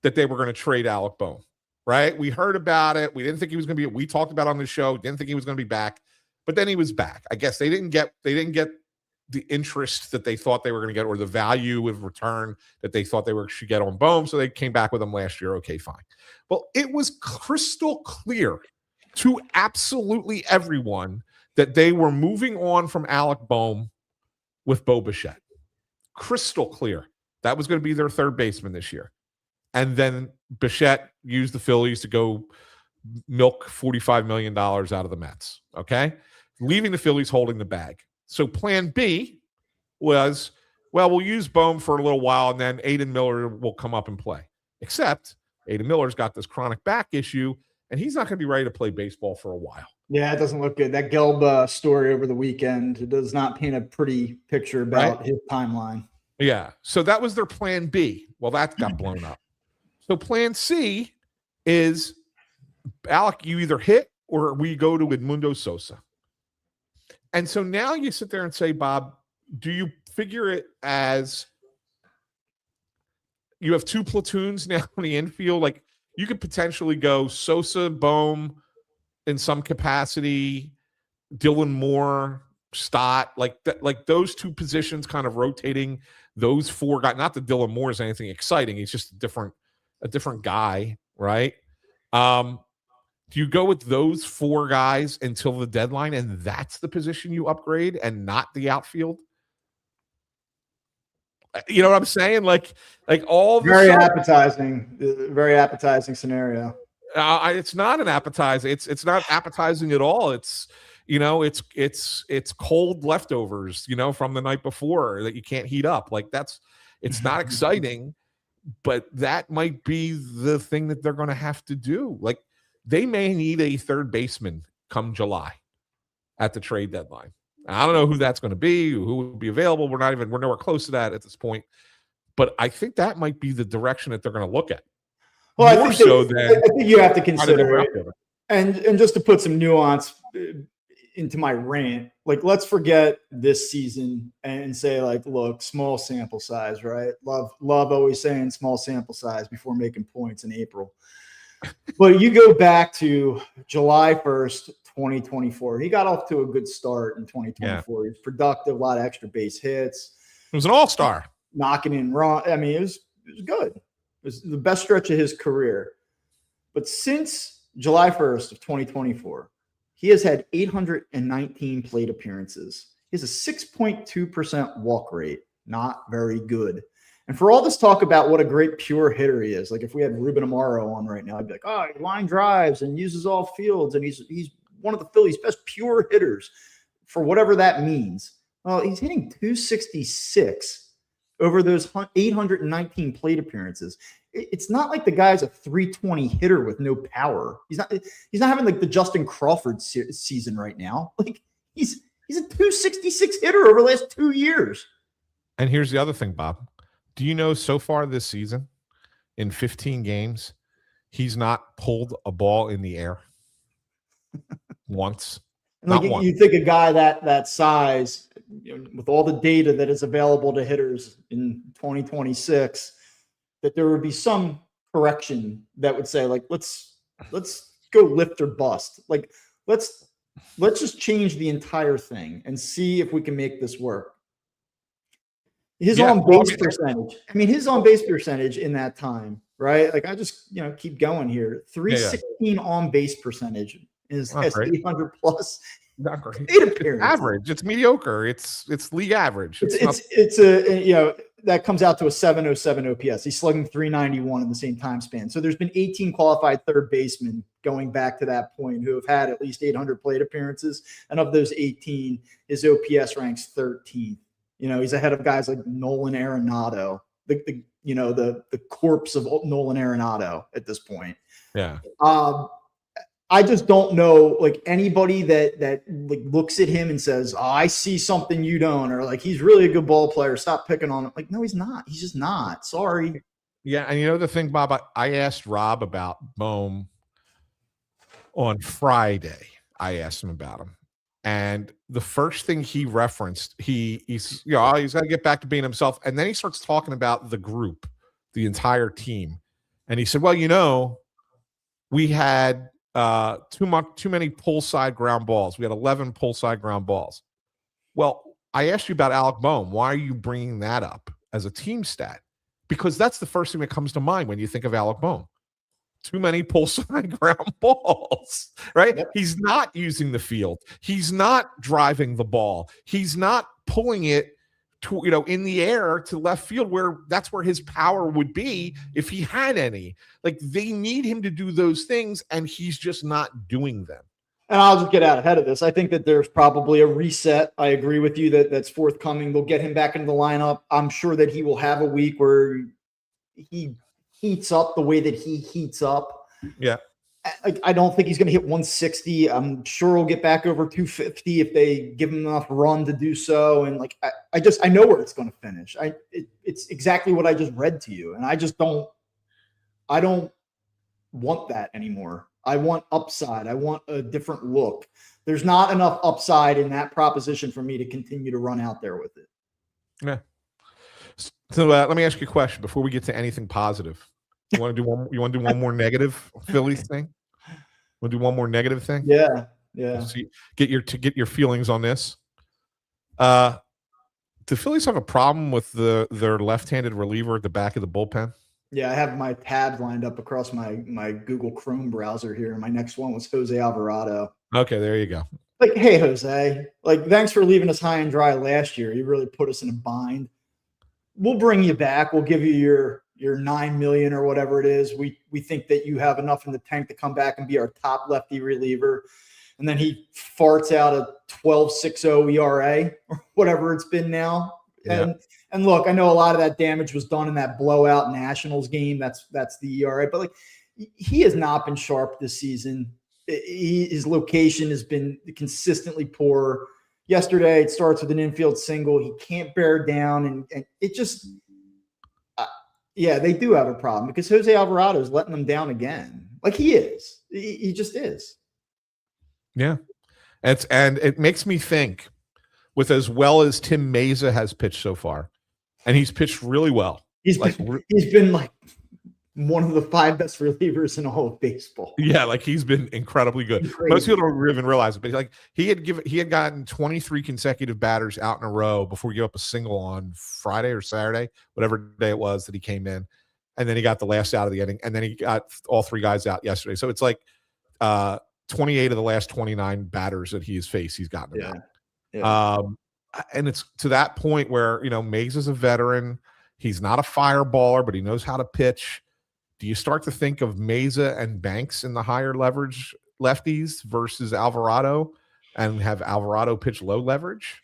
that they were going to trade Alec Bohm, right? We heard about it. We didn't think he was going to be. We talked about it on the show. Didn't think he was going to be back, but then he was back. I guess they didn't get the interest that they thought they were going to get, or the value of return that they thought should get on Bohm. So they came back with him last year. Okay, fine. Well, it was crystal clear to absolutely everyone that they were moving on from Alec Bohm with Bo Bichette. Crystal clear. That was going to be their third baseman this year. And then Bichette used the Phillies to go milk $45 million out of the Mets. Okay? Leaving the Phillies holding the bag. So plan B was, we'll use Bohm for a little while and then Aiden Miller will come up and play. Except Aiden Miller's got this chronic back issue and he's not going to be ready to play baseball for a while. Yeah, it doesn't look good. That Gelb story over the weekend does not paint a pretty picture about his timeline. Yeah. So that was their plan B. Well, that got blown up. So plan C is, Alec, you either hit or we go to Edmundo Sosa. And so now you sit there and say, Bob, do you figure it as you have two platoons now in the infield? Like you could potentially go Sosa, Bohm in some capacity, Dylan Moore, Stott, like those two positions kind of rotating those four guys. Not that Dylan Moore is anything exciting. He's just a different guy, right? Do you go with those four guys until the deadline and that's the position you upgrade and not the outfield? You know what I'm saying? Like all very appetizing scenario. It's not an appetizer. It's not appetizing at all. It's it's cold leftovers, from the night before that you can't heat up. Like it's not exciting, but that might be the thing that they're going to have to do. Like they may need a third baseman come July at the trade deadline. I don't know who that's going to be, who would be available. We're nowhere close to that at this point. But I think that might be the direction that they're going to look at. Well, I think you have to consider it. And just to put some nuance into my rant, like let's forget this season and say, like, look, small sample size, right? Love always saying small sample size before making points in April. But you go back to July 1st, 2024. He got off to a good start in 2024. Yeah. He was productive, a lot of extra base hits. It was an all-star. Knocking in run. I mean, it was good. It was the best stretch of his career. But since July 1st of 2024, he has had 819 plate appearances. He has a 6.2% walk rate. Not very good. And for all this talk about what a great pure hitter he is, like if we had Ruben Amaro on right now, I'd be like, oh, he line drives and uses all fields, and he's one of the Phillies' best pure hitters for whatever that means. Well, he's hitting 266 over those 819 plate appearances. It's not like the guy's a 320 hitter with no power. He's not having like the Justin Crawford season right now. Like he's a 266 hitter over the last 2 years. And here's the other thing, Bob. Do you know so far this season, in 15 games, he's not pulled a ball in the air once? Like you think a guy that size, with all the data that is available to hitters in 2026, that there would be some correction that would say, like, let's go lift or bust. Like, let's just change the entire thing and see if we can make this work. His on base percentage. I mean, his on base percentage in that time, right? Like I just keep going here. 316 on base percentage is 800 plus. Not great. It's average. It's mediocre. It's league average. It's that comes out to a 707 OPS. He's slugging 391 in the same time span. So there's been 18 qualified third basemen going back to that point who have had at least 800 plate appearances, and of those 18, his OPS ranks 13th. He's ahead of guys like Nolan Arenado, the corpse of Nolan Arenado at this point. Yeah. I just don't know, like, anybody that like looks at him and says, "Oh, I see something you don't," or like, "He's really a good ball player. Stop picking on him." Like, no, he's not. He's just not. Sorry. Yeah, and the thing, Bob, I asked Rob about Bohm on Friday. I asked him about him, and the first thing he referenced, he's got to get back to being himself, and then he starts talking about the group, the entire team, and he said, "Well, we had." Too many pull side ground balls. We had 11 pull side ground balls. Well, I asked you about Alec Bohm. Why are you bringing that up as a team stat? Because that's the first thing that comes to mind when you think of Alec Bohm. Too many pull side ground balls, right? Yep. He's not using the field. He's not driving the ball. He's not pulling it to, in the air to left field, where that's where his power would be if he had any. Like, they need him to do those things, and he's just not doing them. And I'll just get out ahead of this. I think that there's probably a reset. I agree with you that's forthcoming. They'll get him back into the lineup. I'm sure that he will have a week where he heats up the way that he heats up. Yeah. I don't think he's going to hit 160. I'm sure he'll get back over 250 if they give him enough run to do so. And like, I know where it's going to finish. It's exactly what I just read to you. And I don't want that anymore. I want upside. I want a different look. There's not enough upside in that proposition for me to continue to run out there with it. Yeah. So let me ask you a question before we get to anything positive. You want to do one more negative Phillies thing? Want to do one more negative thing? Yeah. Yeah. See, get your feelings on this. The Phillies have a problem with their left-handed reliever at the back of the bullpen. Yeah, I have my tabs lined up across my Google Chrome browser here. My next one was Jose Alvarado. Okay, there you go. Like, hey, Jose, like, thanks for leaving us high and dry last year. You really put us in a bind. We'll bring you back. We'll give you your $9 million or whatever it is. We think that you have enough in the tank to come back and be our top lefty reliever. And then he farts out a 12.60 ERA or whatever it's been now. Yeah. And look, I know a lot of that damage was done in that blowout Nationals game. That's the ERA. But like, he has not been sharp this season. His location has been consistently poor. Yesterday, it starts with an infield single. He can't bear down, and it just, yeah, they do have a problem because Jose Alvarado is letting them down again. Like he is. He just is. Yeah. And it makes me think, with as well as Tim Meza has pitched so far, and he's pitched really well. He's been like one of the 5 best relievers in all of baseball. Yeah, like he's been incredibly good. Most people don't even realize it, but like he had gotten 23 consecutive batters out in a row before he gave up a single on Friday or Saturday, whatever day it was that he came in, and then he got the last out of the inning, and then he got all 3 guys out yesterday. So it's like 28 of the last 29 batters that he has faced, he's gotten them out. Yeah. And it's to that point where, Mays is a veteran. He's not a fireballer, but he knows how to pitch. Do you start to think of Meza and Banks in the higher leverage lefties versus Alvarado and have Alvarado pitch low leverage?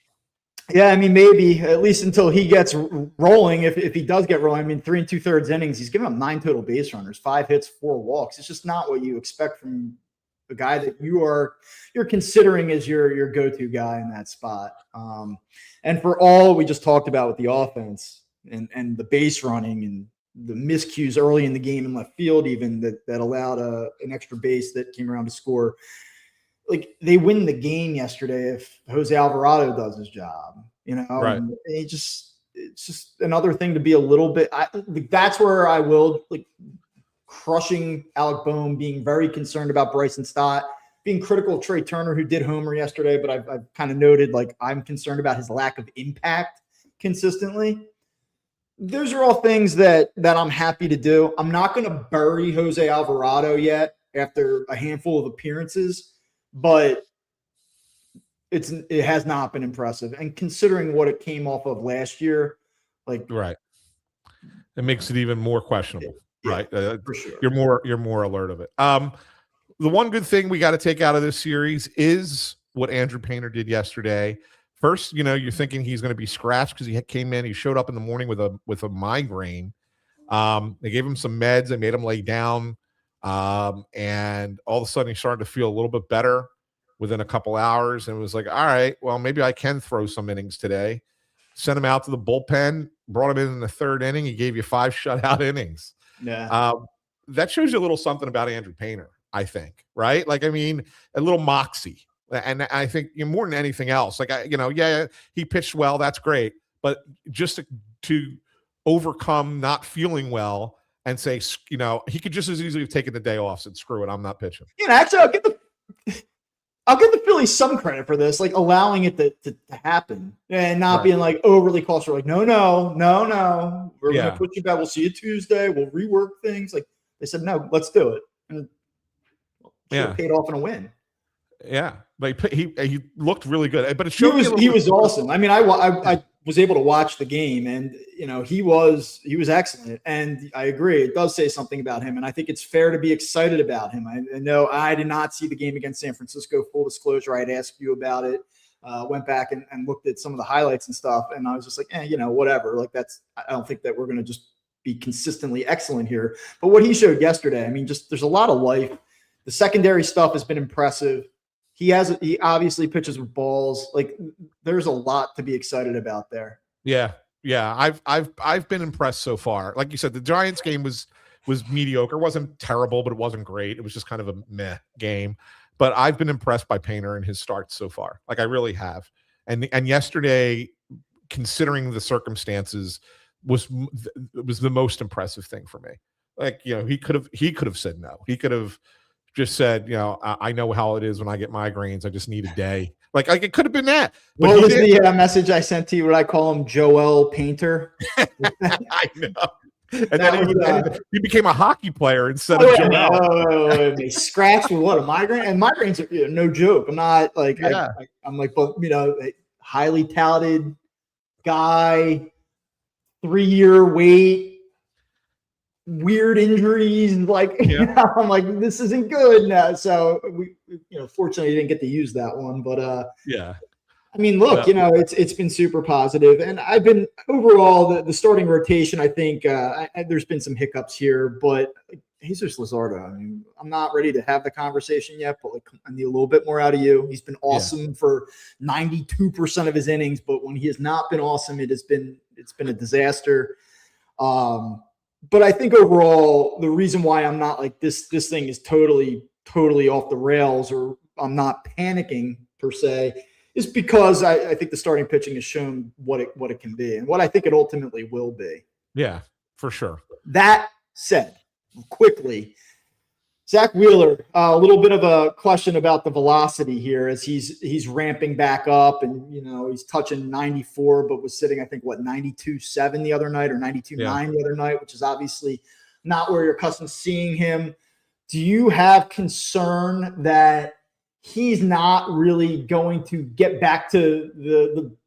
Yeah, I mean, maybe at least until he gets rolling. If he does get rolling, I mean, 3 2/3 innings, he's given up 9 total base runners, 5 hits, 4 walks. It's just not what you expect from the guy that you're considering as your go-to guy in that spot. And for all we just talked about with the offense and the base running and the miscues early in the game in left field, even that allowed an extra base that came around to score. Like, they win the game yesterday if Jose Alvarado does his job, Right. And it's just another thing to be a little bit. That's where I will crushing Alec Boehm, being very concerned about Bryson Stott, being critical of Trey Turner, who did homer yesterday, but I've kind of noted, like, I'm concerned about his lack of impact consistently. Those are all things that I'm happy to do. I'm not going to bury Jose Alvarado yet after a handful of appearances, but it has not been impressive. And considering what it came off of last year, Right. It makes it even more questionable. Yeah, right. for sure. You're more alert of it. The one good thing we got to take out of this series is what Andrew Painter did yesterday. First, you're thinking he's going to be scratched because he came in. He showed up in the morning with a migraine. They gave him some meds. They made him lay down, and all of a sudden he started to feel a little bit better within a couple hours. And it was like, all right, well, maybe I can throw some innings today. Sent him out to the bullpen. Brought him in the 3rd inning. He gave you 5 shutout innings. Yeah. That shows you a little something about Andrew Painter, I think, right? Like, I mean, a little moxie. And I think more than anything else, he pitched well. That's great. But just to overcome not feeling and say, he could just as easily have taken the day off, said, screw it, I'm not pitching. Actually, I'll give the Phillies some credit for this, like allowing it to happen and not being like overly cautious. Like, no, we're going to put you back. We'll see you Tuesday. We'll rework things. Like, they said, no, let's do it. And paid off in a win. Yeah, but he looked really good. But it showed he was awesome. I mean, I was able to watch the game, and he was excellent. And I agree, it does say something about him. And I think it's fair to be excited about him. I know I did not see the game against San Francisco. Full disclosure, I had asked you about it. Went back and looked at some of the highlights and stuff, and I was just like, whatever. Like, I don't think that we're going to just be consistently excellent here. But what he showed yesterday, I mean, just there's a lot of life The secondary stuff has been impressive. He obviously pitches with balls. Like, there's a lot to be excited about there. Yeah. I've been impressed so far. Like you said, the Giants game was mediocre. It wasn't terrible, but it wasn't great. It was just kind of a meh game. But I've been impressed by Painter and his starts so far. Like, I really have. And yesterday, considering the circumstances, was the most impressive thing for me. Like, he could have said no. He could have just said, I know how it is when I get migraines. I just need a day. Like it could have been that. But what was the message I sent to you? What I call him, Joel Painter? I know. And then he became a hockey player instead of Joel. He scratched with what, a migraine? And migraines are no joke. I'm not like, I'm like, but highly touted guy, 3-year wait. Weird injuries, like I'm like, this isn't good now. So we, fortunately didn't get to use that one, but I mean, look, it's been super positive, and I've been overall the starting rotation. I think there's been some hiccups here, but Jesus Luzardo, I mean, I'm not ready to have the conversation yet, but like, I need a little bit more out of you. He's been awesome for 92% of his innings, but when he has not been awesome, it's been a disaster. But I think overall, the reason why I'm not like this thing is totally off the rails, or I'm not panicking per se, is because I think the starting pitching has shown what it can be and what I think it ultimately will be. Yeah, for sure. That said, quickly, Zach Wheeler, a little bit of a question about the velocity here as he's ramping back up, and he's touching 94, but was sitting, I think, 92.7 the other night, or 92.9 the other night, which is obviously not where you're accustomed to seeing him. Do you have concern that he's not really going to get back to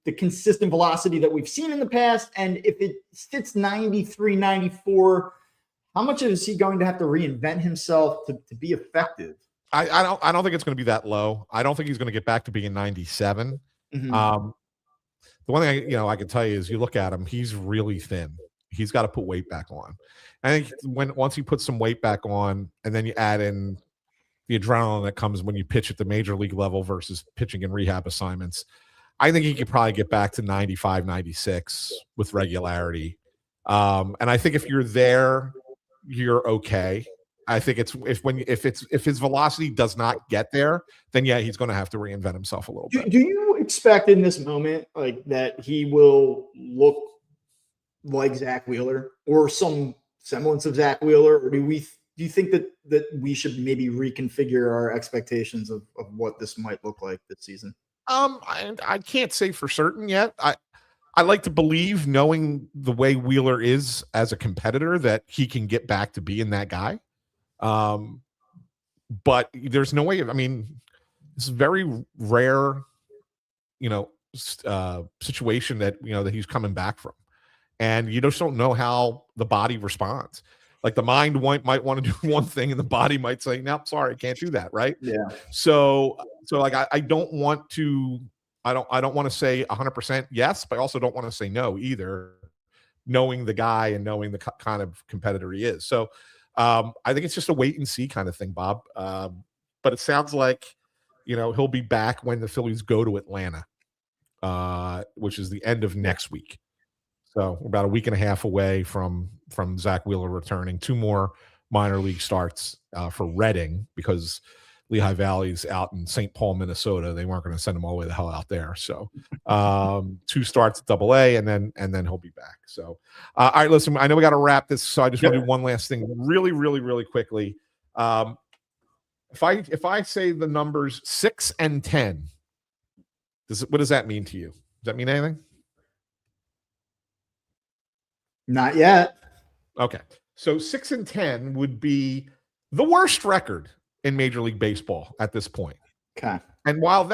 the consistent velocity that we've seen in the past? And if it sits 93, 94, how much is he going to have to reinvent himself to be effective? I don't think it's going to be that low. I don't think he's going to get back to being 97. Mm-hmm. The one thing I can tell you is, you look at him, he's really thin. He's got to put weight back on. I think once he puts some weight back on, and then you add in the adrenaline that comes when you pitch at the major league level versus pitching in rehab assignments, I think he could probably get back to 95, 96 with regularity. And I think if you're there, you're okay. I think if his velocity does not get there, then he's going to have to reinvent himself a little bit. Do you expect in this moment like that he will look like Zach Wheeler or some semblance of Zach Wheeler, or do you think that we should maybe reconfigure our expectations of what this might look like this season? I can't say for certain yet. I like to believe, knowing the way Wheeler is as a competitor, that he can get back to being that guy. But there's no way. I mean, it's a very rare, situation that that he's coming back from, and you just don't know how the body responds. Like, the mind might want to do one thing, and the body might say, "No, sorry, I can't do that." Right? Yeah. So like, I don't want to. I don't want to say 100% yes, but I also don't want to say no either, knowing the guy and knowing the kind of competitor he is. So I think it's just a wait and see kind of thing, Bob. But it sounds like, he'll be back when the Phillies go to Atlanta, which is the end of next week. So we're about a week and a half away from Zach Wheeler returning. 2 more minor league starts for Reading, because Lehigh Valley's out in St. Paul, Minnesota. They weren't going to send him all the way the hell out there. So 2 starts at AA, and then he'll be back. So all right, listen, I know we got to wrap this, so I just want to do one last thing really, really, really quickly. If I say the numbers 6 and 10, what does that mean to you? Does that mean anything? Not yet. Okay. So 6 and 10 would be the worst record in Major League Baseball at this point. Okay. And while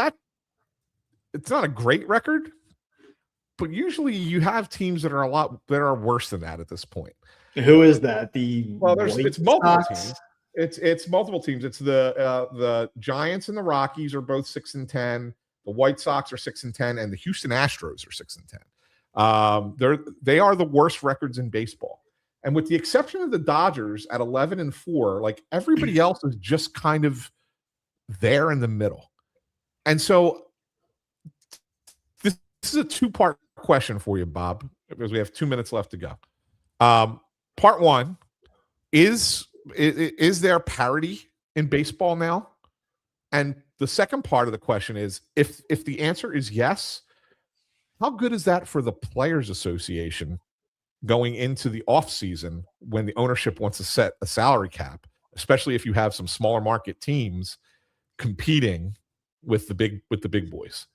it's not a great record, but usually you have teams that are worse than that at this point. Who is that? It's multiple teams. It's multiple teams. It's the Giants and the Rockies are both 6 and 10. The White Sox are 6 and 10, and the Houston Astros are 6 and 10. They are the worst records in baseball. And with the exception of the Dodgers at 11-4, like everybody else is just kind of there in the middle. And so this is a two-part question for you, Bob, because we have 2 minutes left to go. Part one, is there parity in baseball now? And the second part of the question is, if the answer is yes, how good is that for the Players Association going into the offseason when the ownership wants to set a salary cap, especially if you have some smaller market teams competing with the big boys?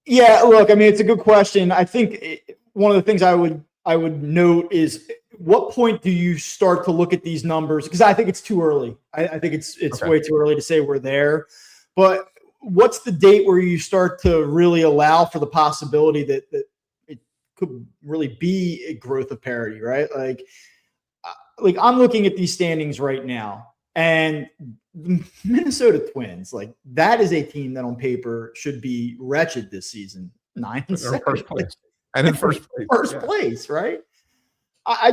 Yeah, look, I mean, it's a good question. I think one of the things I would note is, what point do you start to look at these numbers? Because I think it's too early. I think it's Okay. way too early to say we're there. But what's the date where you start to really allow for the possibility that it could really be a growth of parity, right? Like I'm looking at these standings right now, and the Minnesota Twins, like that is a team that on paper should be wretched this season. 9-6. First place. And in first place, right? I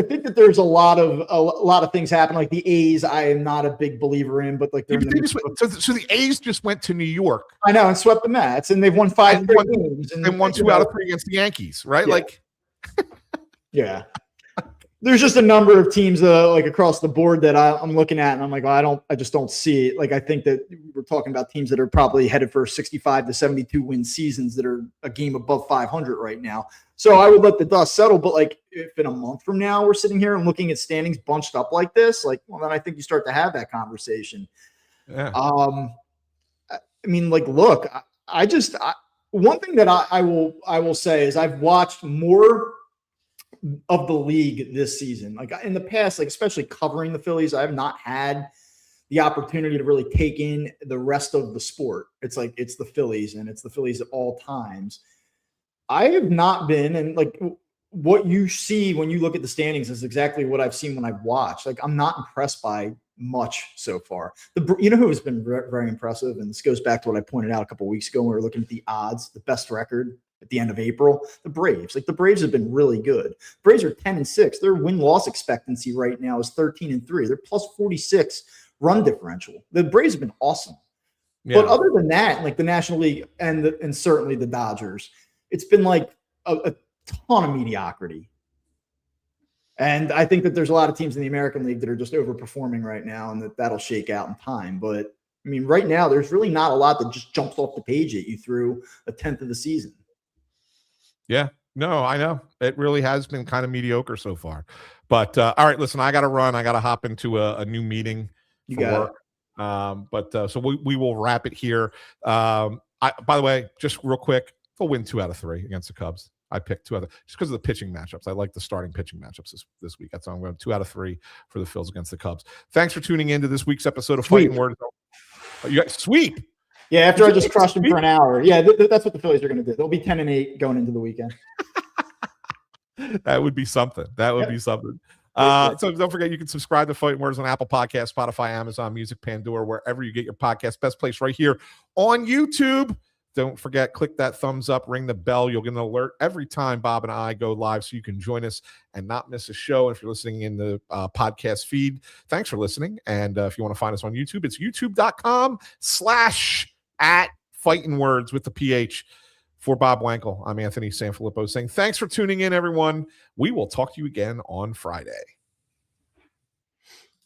think that there's a lot of things happen. Like the A's, I am not a big believer in, but like so the A's just went to New York. I know, and swept the Mets, and they've won 5 games and won 2 out of 3 against the Yankees, right? Yeah. Like, yeah. There's just a number of teams like across the board that I'm looking at, and I'm like, I just don't see it. Like, I think that we're talking about teams that are probably headed for 65 to 72 win seasons that are a game above 500 right now. So I would let the dust settle. But like, if in a month from now we're sitting here and looking at standings bunched up like this, like, well, then I think you start to have that conversation. Yeah. I mean, like, look, one thing that I will say is I've watched more of the league this season. Like in the past, like especially covering the Phillies, I have not had the opportunity to really take in the rest of the sport. It's like, it's the Phillies, and it's the Phillies at all times. I have not been, and like what you see when you look at the standings is exactly what I've seen when I've watched. Like, I'm not impressed by much so far. You know who has been very impressive, and this goes back to what I pointed out a couple of weeks ago when we were looking at the odds, the best record at the end of April, the Braves. Like, the Braves have been really good. Braves are 10-6. Their win-loss expectancy right now is 13-3. They're plus 46 run differential. The Braves have been awesome. Yeah. But other than that, like the National League and certainly the Dodgers, it's been like a ton of mediocrity. And I think that there's a lot of teams in the American League that are just overperforming right now, and that'll shake out in time. But I mean, right now, there's really not a lot that just jumps off the page at you through a 10th of the season. Yeah, no, I know it really has been kind of mediocre so far. But all right, listen, I got to run. I got to hop into a new meeting for work. So we will wrap it here. By the way, just real quick, they'll win 2 out of 3 against the Cubs. I picked 2 out of just because of the pitching matchups. I like the starting pitching matchups this week. That's why I'm going 2 out of 3 for the Phils against the Cubs. Thanks for tuning in to this week's episode of Phightin Words. You got sweep. Yeah, after I just crushed them for an hour. Yeah, that's what the Phillies are going to do. They'll be 10-8 going into the weekend. That would be something. Be something. So don't forget, you can subscribe to Phightin Words on Apple Podcasts, Spotify, Amazon Music, Pandora, wherever you get your podcast. Best place right here on YouTube. Don't forget, click that thumbs up, ring the bell. You'll get an alert every time Bob and I go live, so you can join us and not miss a show. And if you're listening in the podcast feed, thanks for listening. And if you want to find us on YouTube, it's youtube.com/@Phightin Words with the PH. For Bob Wankel, I'm Anthony Sanfilippo saying thanks for tuning in, everyone. We will talk to you again on Friday.